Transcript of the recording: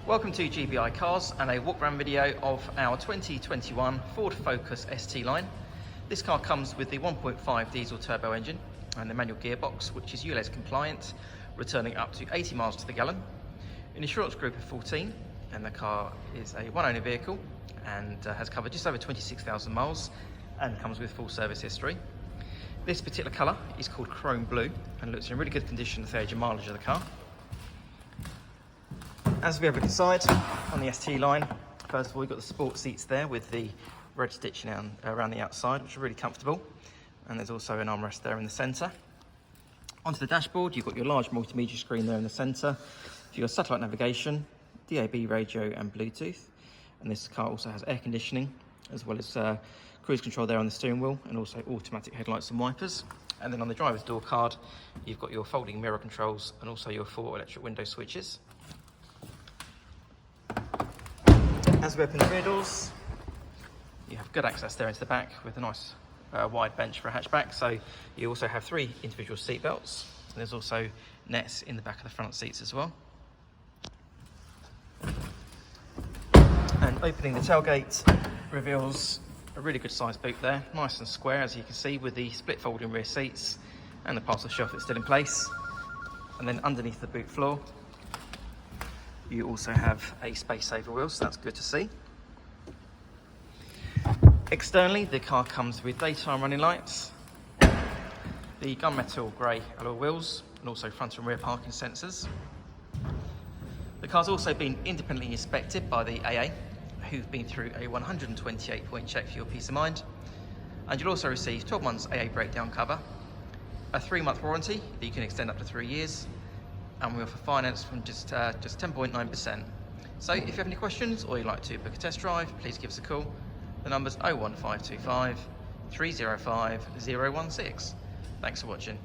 Welcome to GBI Cars and a walk around video of our 2021 Ford Focus ST line. This car comes with the 1.5 diesel turbo engine and the manual gearbox, which is Ulez compliant, returning up to 80 miles to the gallon. An insurance group of 14, and the car is a one owner vehicle and has covered just over 26,000 miles and comes with full service history. This particular colour is called Chrome Blue and looks in really good condition for the age and mileage of the car. As we have a look inside on the ST line, first of all, you've got the sport seats there with the red stitching around the outside, which are really comfortable. And there's also an armrest there in the centre. Onto the dashboard, you've got your large multimedia screen there in the centre for your satellite navigation, DAB radio and Bluetooth. And this car also has air conditioning, as well as cruise control there on the steering wheel, and also automatic headlights and wipers. And then on the driver's door card, you've got your folding mirror controls and also your 4 electric window switches. As we open the rear doors, you have good access there into the back with a nice wide bench for a hatchback. So you also have 3 individual seat belts. And there's also nets in the back of the front seats as well. And opening the tailgate reveals a really good sized boot there, nice and square as you can see, with the split folding rear seats and the parcel shelf that's still in place. And then underneath the boot floor, you also have a space saver wheel, so that's good to see. Externally, the car comes with daytime running lights, the gunmetal grey alloy wheels, and also front and rear parking sensors. The car's also been independently inspected by the AA, who've been through a 128-point check for your peace of mind. And you'll also receive 12 months AA breakdown cover, a 3-month warranty that you can extend up to 3 years, and we offer finance from just 10.9%. So if you have any questions or you'd like to book a test drive, please give us a call. The number's 01525 305 016. Thanks for watching.